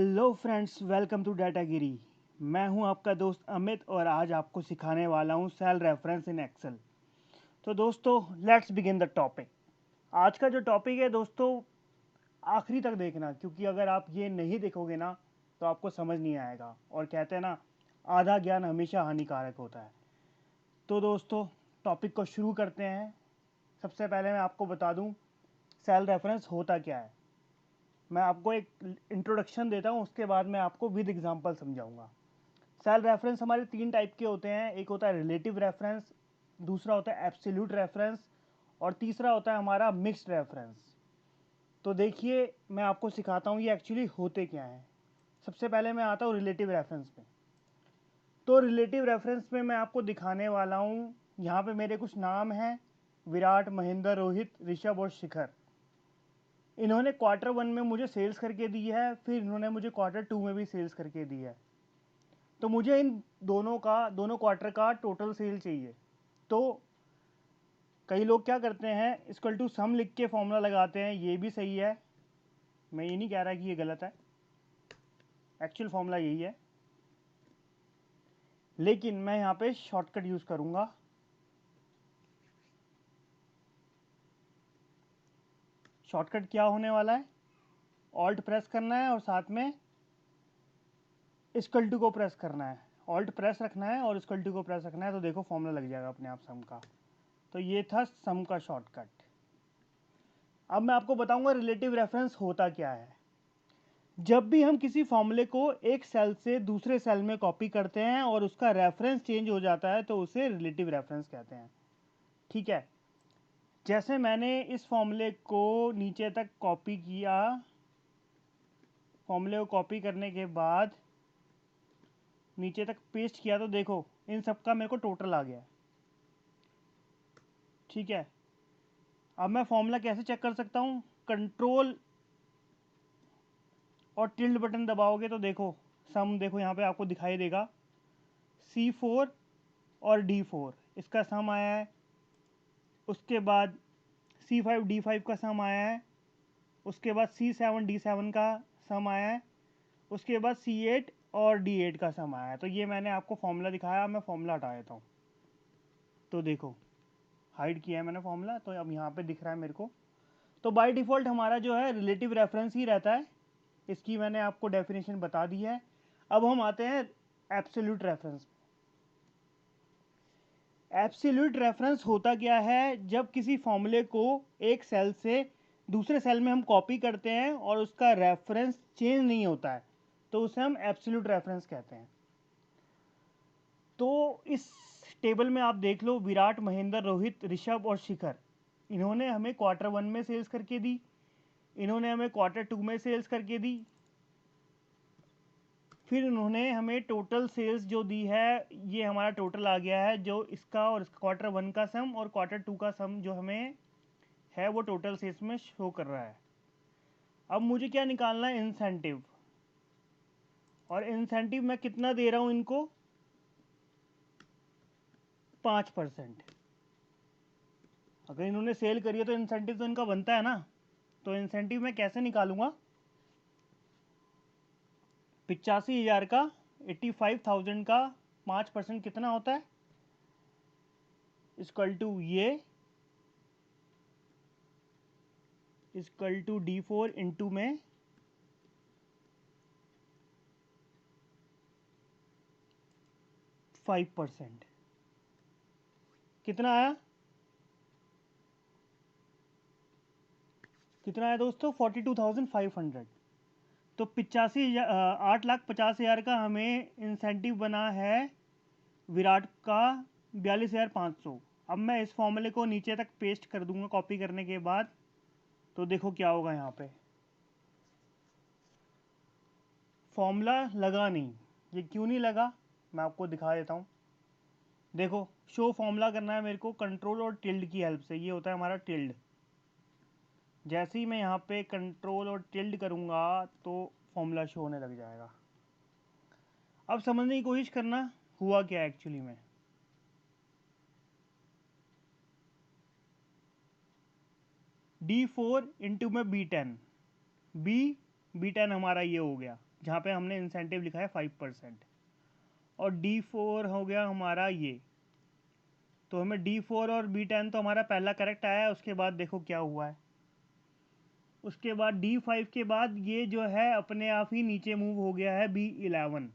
Hello friends, welcome to Datagiri. मैं हूं आपका दोस्त अमित और आज आपको सिखाने वाला हूं सेल रेफरेंस इन एक्सेल। तो दोस्तों, लेट्स बिगिन द टॉपिक। आज का जो टॉपिक है दोस्तों, आखिरी तक देखना, क्योंकि अगर आप ये नहीं देखोगे ना तो आपको समझ नहीं आएगा। और कहते हैं ना, आधा ज्ञान हमेशा हानिकारक होता है। तो दोस्तों, टॉपिक को शुरू करते हैं। सबसे पहले मैं आपको बता दूं सेल रेफरेंस होता क्या है। मैं आपको एक इंट्रोडक्शन देता हूँ, उसके बाद मैं आपको विद एग्जांपल समझाऊंगा। सेल रेफरेंस हमारे तीन टाइप के होते हैं। एक होता है रिलेटिव रेफरेंस, दूसरा होता है एब्सोल्यूट रेफरेंस और तीसरा होता है हमारा मिक्स्ड रेफरेंस। तो देखिए, मैं आपको सिखाता हूँ ये एक्चुअली होते क्या हैं। सबसे पहले मैं आता हूँ रिलेटिव रेफरेंस में। तो रिलेटिव रेफरेंस में मैं आपको दिखाने वाला हूँ, यहाँ पे मेरे कुछ नाम हैं: विराट, महेंद्र, रोहित, ऋषभ और शिखर। इन्होंने क्वार्टर वन में मुझे सेल्स करके दी है, फिर इन्होंने मुझे क्वार्टर टू में भी सेल्स करके दी है। तो मुझे इन दोनों क्वार्टर का टोटल सेल चाहिए। तो कई लोग क्या करते हैं, इक्वल टू सम लिख के फॉर्मूला लगाते हैं। ये भी सही है, मैं ये नहीं कह रहा कि ये गलत है, एक्चुअल फॉर्मूला यही है, लेकिन मैं यहाँ पे शॉर्टकट यूज़ करूँगा। शॉर्टकट क्या होने वाला है, ऑल्ट प्रेस करना है और साथ में इक्वल टू को प्रेस करना है। ऑल्ट प्रेस रखना है और इक्वल टू को प्रेस रखना है, तो देखो फॉर्मूला लग जाएगा अपने आप सम का। तो ये था सम का शॉर्टकट। अब मैं आपको बताऊंगा रिलेटिव रेफरेंस होता क्या है। जब भी हम किसी फॉर्मूले को एक सेल से दूसरे सेल में कॉपी करते हैं और उसका रेफरेंस चेंज हो जाता है, तो उसे रिलेटिव रेफरेंस कहते हैं। ठीक है, जैसे मैंने इस फॉर्मूले को नीचे तक कॉपी किया, फॉर्मूले को कॉपी करने के बाद नीचे तक पेस्ट किया, तो देखो इन सब का मेरे को टोटल आ गया। ठीक है, अब मैं फॉर्मूला कैसे चेक कर सकता हूँ, कंट्रोल और टिल्ड बटन दबाओगे तो देखो सम, देखो यहाँ पे आपको दिखाई देगा C4 और D4 इसका सम आया है। उसके बाद C5 D5 का सम आया है। उसके बाद C7 D7 का सम आया है। उसके बाद C8 और D8 का सम आया है। तो ये मैंने आपको फॉर्मूला दिखाया, मैं फॉर्मूला हटा देता हूँ। तो देखो, हाइड किया है मैंने फॉर्मूला, तो अब यहाँ पे दिख रहा है मेरे को। तो बाय डिफ़ॉल्ट हमारा जो है रिलेटिव रेफरेंस ही रहता है। इसकी मैंने आपको डेफिनेशन बता दी है। अब हम आते हैं एब्सोल्यूट रेफरेंस। एब्सोल्यूट रेफरेंस होता क्या है, जब किसी फॉर्मूले को एक सेल से दूसरे सेल में हम कॉपी करते हैं और उसका रेफरेंस चेंज नहीं होता है, तो उसे हम एब्सोल्यूट रेफरेंस कहते हैं। तो इस टेबल में आप देख लो, विराट, महेंद्र, रोहित, ऋषभ और शिखर, इन्होंने हमें क्वार्टर वन में सेल्स करके दी, इन्होंने हमें क्वार्टर टू में सेल्स करके दी, फिर उन्होंने हमें टोटल सेल्स जो दी है, ये हमारा टोटल आ गया है, जो इसका और इसका क्वार्टर वन का सम और क्वार्टर टू का सम जो हमें है वो टोटल सेल्स में शो कर रहा है। अब मुझे क्या निकालना है, इंसेंटिव। और इंसेंटिव मैं कितना दे रहा हूँ इनको, 5%। अगर इन्होंने सेल करी है तो इंसेंटिव तो इनका बनता है ना। तो इंसेंटिव मैं कैसे निकालूंगा, 85,000 का 85,000 का 5% कितना होता है, इक्वल टू ये इक्वल टू D4 इंटू में 5%। कितना आया, कितना आया दोस्तों, 42,500। तो 8,50,000 का हमें इंसेंटिव बना है विराट का, 42,500। अब मैं इस फॉर्मूले को नीचे तक पेस्ट कर दूंगा कॉपी करने के बाद। तो देखो क्या होगा, यहाँ पे फॉर्मूला लगा नहीं। ये क्यों नहीं लगा, मैं आपको दिखा देता हूँ। देखो, शो फॉर्मूला करना है मेरे को कंट्रोल और टिल्ड की हेल्प से, ये होता है हमारा टिल्ड। जैसे ही मैं यहाँ पे कंट्रोल और टिल्ड करूँगा तो फॉर्मूला शो होने लग जाएगा। अब समझने की कोशिश करना हुआ क्या एक्चुअली में। D4 इंटू में B10, B10 हमारा ये हो गया। जहाँ पे हमने इंसेंटिव लिखा है 5%, और D4 हो गया हमारा ये। तो हमें D4 और B10 तो हमारा पहला करेक्ट आया है। उसके बाद देखो क्या हुआ है, उसके बाद D5 के बाद ये जो है अपने आप ही नीचे मूव हो गया है B11,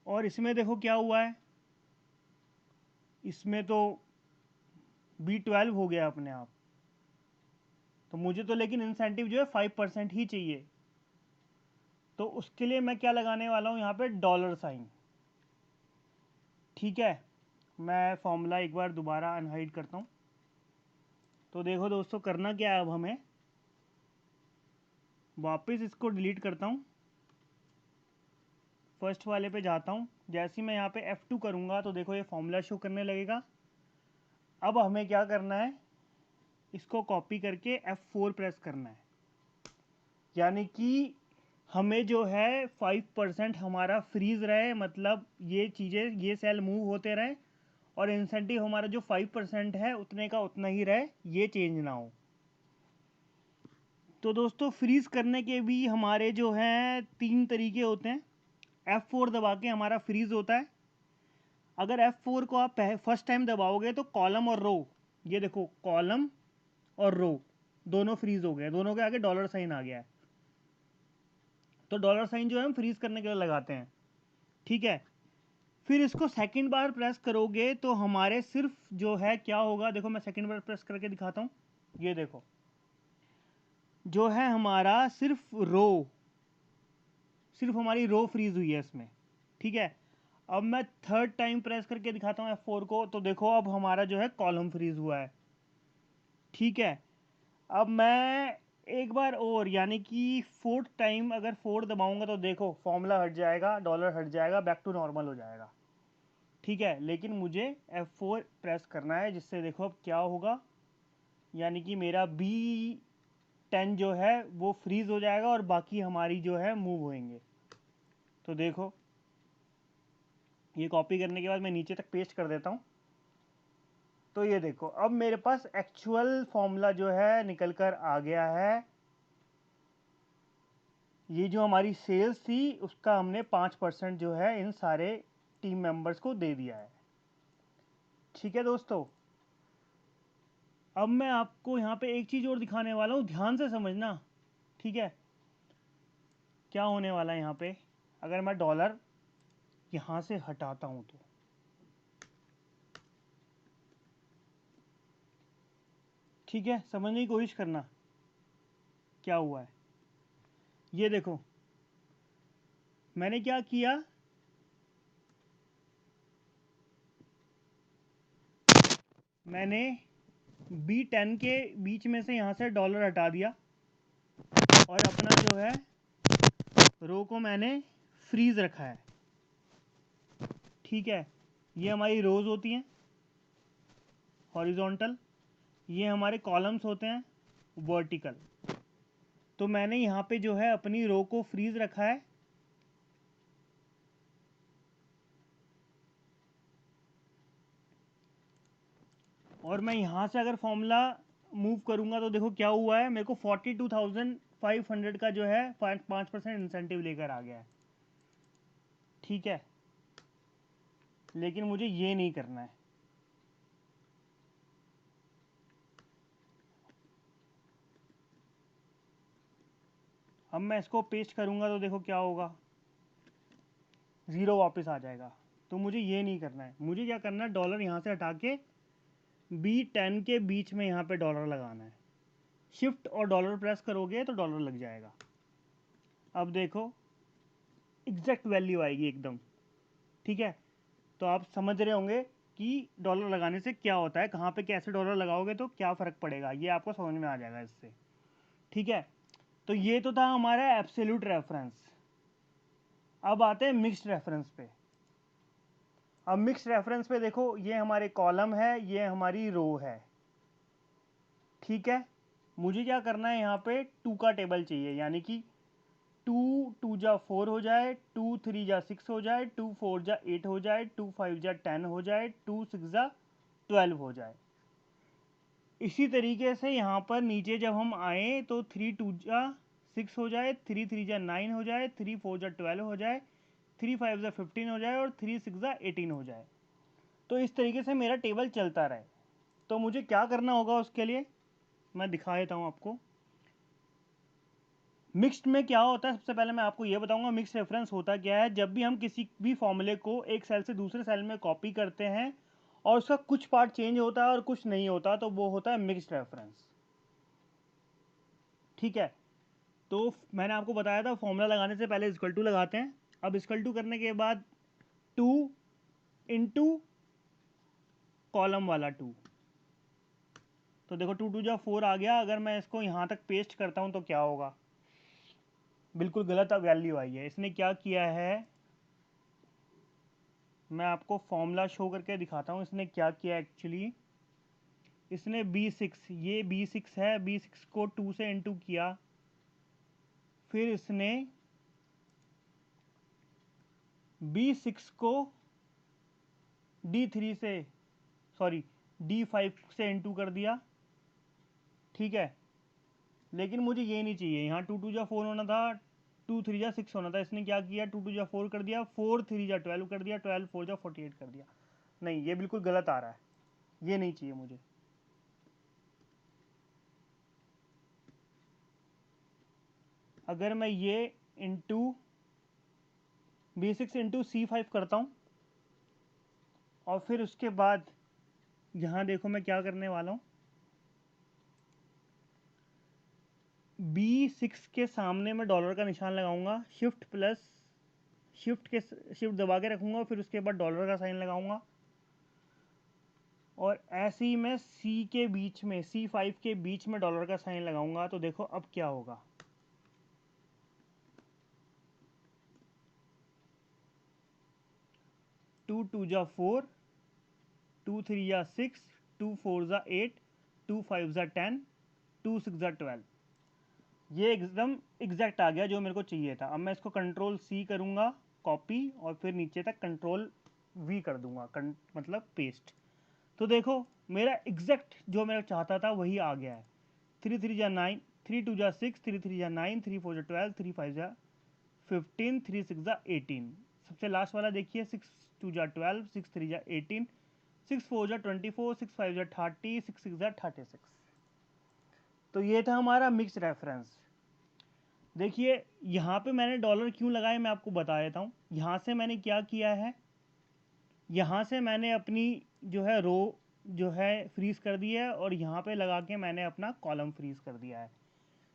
और इसमें देखो क्या हुआ है, इसमें तो B12 हो गया अपने आप। तो मुझे तो लेकिन इंसेंटिव जो है 5% ही चाहिए, तो उसके लिए मैं क्या लगाने वाला हूँ यहाँ पे, डॉलर साइन। ठीक है, मैं फॉर्मूला एक बार दोबारा अनहाइड करता हूँ। तो देखो दोस्तों, करना क्या है अब हमें, वापस इसको डिलीट करता हूँ, फर्स्ट वाले पे जाता हूँ। जैसे ही मैं यहाँ पे F2 करूँगा तो देखो ये फॉर्मूला शो करने लगेगा। अब हमें क्या करना है, इसको कॉपी करके F4 प्रेस करना है, यानी कि हमें जो है 5% हमारा फ्रीज रहे, मतलब ये चीज़ें, ये सेल मूव होते रहे, और इंसेंटिव हमारा जो 5% है उतने का उतना ही रहे, ये चेंज ना हो। तो दोस्तों, फ्रीज करने के भी हमारे जो हैं 3 तरीके होते हैं। F4 दबा के हमारा फ्रीज होता है। अगर F4 को आप फर्स्ट टाइम दबाओगे तो कॉलम और रो, ये देखो कॉलम और रो दोनों फ्रीज हो गए, दोनों के आगे डॉलर साइन आ गया है। तो डॉलर साइन जो है हम फ्रीज करने के लिए लगाते हैं। ठीक है, फिर इसको सेकंड बार प्रेस करोगे तो हमारे सिर्फ जो है क्या होगा, देखो मैं सेकंड बार प्रेस करके दिखाता हूँ। ये देखो जो है हमारा सिर्फ हमारी रो फ्रीज हुई है इसमें। ठीक है, अब मैं थर्ड टाइम प्रेस करके दिखाता हूँ F4 को, तो देखो अब हमारा जो है कॉलम फ्रीज हुआ है। ठीक है, अब मैं एक बार और, यानी कि फोर्थ टाइम अगर 4 दबाऊंगा तो देखो फॉर्मूला हट जाएगा, डॉलर हट जाएगा, बैक टू नॉर्मल हो जाएगा। ठीक है, लेकिन मुझे F4 प्रेस करना है, जिससे देखो अब क्या होगा, यानी कि मेरा B10 जो है वो फ्रीज हो जाएगा और बाकी हमारी जो है मूव होंगे। तो देखो ये कॉपी करने के बाद मैं नीचे तक पेस्ट कर देता हूँ। तो ये देखो अब मेरे पास एक्चुअल फॉर्मूला जो है निकल कर आ गया है। ये जो हमारी सेल्स थी उसका हमने 5% जो है इन सारे टीम मेंबर्स को दे दिया है। ठीक है दोस्तों, अब मैं आपको यहाँ पे एक चीज़ और दिखाने वाला हूँ, ध्यान से समझना। ठीक है, क्या होने वाला है यहाँ पे, अगर मैं डॉलर यहाँ से हटाता हूँ तो ठीक है, समझने की कोशिश करना क्या हुआ है। ये देखो मैंने क्या किया, मैंने B10 के बीच में से यहाँ से डॉलर हटा दिया, और अपना जो है रो को मैंने फ्रीज रखा है। ठीक है, ये हमारी रोज होती हैं हॉरिजॉन्टल, ये हमारे कॉलम्स होते हैं वर्टिकल। तो मैंने यहाँ पे जो है अपनी रो को फ्रीज रखा है, और मैं यहाँ से अगर फॉर्मूला मूव करूँगा तो देखो क्या हुआ है, मेरे को 42,500 का जो है 5% इंसेंटिव लेकर आ गया है। ठीक है, लेकिन मुझे ये नहीं करना है। अब मैं इसको पेस्ट करूँगा तो देखो क्या होगा, 0 वापस आ जाएगा। तो मुझे ये नहीं करना है, मुझे क्या करना है, डॉलर यहाँ से हटा के B10 के बीच में यहाँ पे डॉलर लगाना है। शिफ्ट और डॉलर प्रेस करोगे तो डॉलर लग जाएगा। अब देखो एग्जैक्ट वैल्यू आएगी एकदम। ठीक है, तो आप समझ रहे होंगे कि डॉलर लगाने से क्या होता है, कहाँ पे कैसे डॉलर लगाओगे तो क्या फ़र्क पड़ेगा, ये आपको समझ में आ जाएगा इससे। ठीक है, तो ये तो था हमारा एब्सोल्यूट रेफरेंस। अब आते हैं मिक्स्ड रेफरेंस पे। अब मिक्स्ड रेफरेंस पे देखो ये हमारे कॉलम है, ये हमारी रो है। ठीक है, मुझे क्या करना है, यहाँ पे 2 का टेबल चाहिए, यानी कि 2 जा 4 हो जाए, 2 3 जा 6 हो जाए, 2 4 जा 8 हो जाए, 2 5 जा 10 हो जाए, 2 6 जा 12 हो जाए। इसी तरीके से यहाँ पर नीचे जब हम आए तो 3 2 जा 6 हो जाए, 3 3 जा 9 हो जाए, 3 4 जा 12 हो जाए, 3 5 जा 15 हो जाए और 3 6 जा 18 हो जाए। तो इस तरीके से मेरा टेबल चलता रहे। तो मुझे क्या करना होगा उसके लिए मैं दिखा देता हूँ आपको। मिक्स्ड में क्या होता है, सबसे पहले मैं आपको ये बताऊंगा मिक्स रेफरेंस होता क्या है। जब भी हम किसी भी फॉर्मूले को एक सेल से दूसरे सेल में कॉपी करते हैं और उसका कुछ पार्ट चेंज होता है और कुछ नहीं होता, तो वो होता है मिक्स्ड रेफरेंस। ठीक है, तो मैंने आपको बताया था फॉर्मूला लगाने से पहले इक्वल टू लगाते हैं। अब इक्वल टू करने के बाद 2 इंटू कॉलम वाला 2, तो देखो 2 2 जा 4 आ गया। अगर मैं इसको यहाँ तक पेस्ट करता हूँ तो क्या होगा, बिल्कुल गलत वैल्यू आई है। इसने क्या किया है, मैं आपको फॉर्मूला शो करके दिखाता हूँ इसने क्या किया एक्चुअली। इसने B6, ये B6 है, B6 को 2 से इंटू किया, फिर इसने B6 को D3 से सॉरी D5 से इंटू कर दिया। ठीक है, लेकिन मुझे ये नहीं चाहिए, यहाँ 2 2 जा 4 होना था, 2 3 जा 6 होना था। इसने क्या किया, 2 2 जा 4 कर दिया, 4 3 जा 12 कर दिया, 12 4 जा 48 कर दिया। नहीं, ये बिल्कुल गलत आ रहा है, ये नहीं चाहिए मुझे। अगर मैं ये इंटू B6 इंटू C5 करता हूँ और फिर उसके बाद यहाँ देखो मैं क्या करने वाला हूँ, B6 के सामने मैं डॉलर का निशान लगाऊंगा, शिफ्ट दबा के रखूंगा, फिर उसके बाद डॉलर का साइन लगाऊंगा। और ऐसे ही मैं C5 के बीच में डॉलर का साइन लगाऊंगा। तो देखो अब क्या होगा, 2 2 जा 4, 2 3 जा 6, 2 4 जा 8, 2 5 जा 10, 2 6 जा 12। ये एकदम एग्जैक्ट आ गया जो मेरे को चाहिए था। अब मैं इसको कंट्रोल C करूँगा कॉपी, और फिर नीचे तक कंट्रोल V कर दूंगा, मतलब पेस्ट। तो देखो मेरा एग्जैक्ट जो मैं चाहता था वही आ गया है। 3 3 जा 9, 3 2 जा 6, 3 3 जा 9, 3 4 जा 12, 3 5 जा 15, 3 6 जा 18। सबसे लास्ट वाला देखिए, 6 2 जा 12, 6 3 जा 18, 6 4 जा 24, 6 5 जा 30, 6 6 जा 36। तो ये था हमारा मिक्स रेफरेंस। देखिए यहाँ पे मैंने डॉलर क्यों लगाए मैं आपको बता देता हूँ। यहाँ से मैंने क्या किया है, यहाँ से मैंने अपनी जो है रो जो है फ्रीज कर दी है, और यहाँ पे लगा के मैंने अपना कॉलम फ्रीज कर दिया है।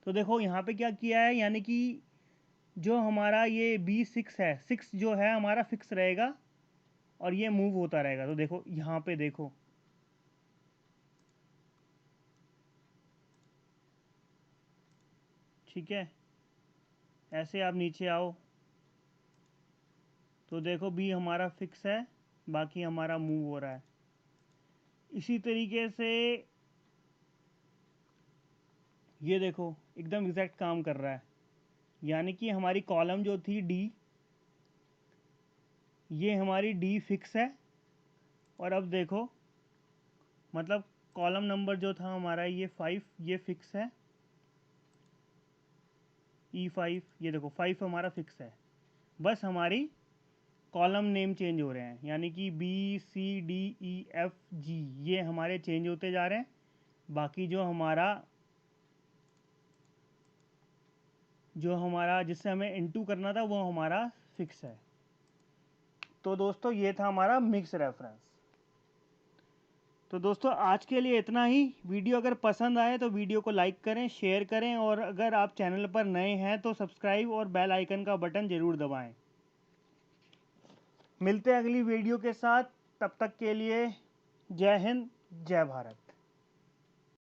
तो देखो यहाँ पे क्या किया है, यानी कि जो हमारा ये B6 है, 6 जो है हमारा फिक्स रहेगा और ये मूव होता रहेगा। तो देखो यहाँ पे देखो, ठीक है, ऐसे आप नीचे आओ तो देखो B हमारा फिक्स है, बाकी हमारा मूव हो रहा है। इसी तरीके से ये देखो एकदम एग्जैक्ट काम कर रहा है, यानी कि हमारी कॉलम जो थी D, ये हमारी D फिक्स है। और अब देखो मतलब कॉलम नंबर जो था हमारा ये 5, ये फिक्स है, E5, ये देखो 5 हमारा फिक्स है। बस हमारी कॉलम नेम चेंज हो रहे हैं, यानी कि B C D E F G ये हमारे चेंज होते जा रहे हैं। बाकी जो हमारा जिससे हमें इनटू करना था वो हमारा फिक्स है। तो दोस्तों ये था हमारा मिक्स रेफरेंस। तो दोस्तों आज के लिए इतना ही। वीडियो अगर पसंद आए तो वीडियो को लाइक करें, शेयर करें, और अगर आप चैनल पर नए हैं तो सब्सक्राइब और बेल आइकन का बटन ज़रूर दबाएं। मिलते हैं अगली वीडियो के साथ, तब तक के लिए जय हिंद, जय भारत।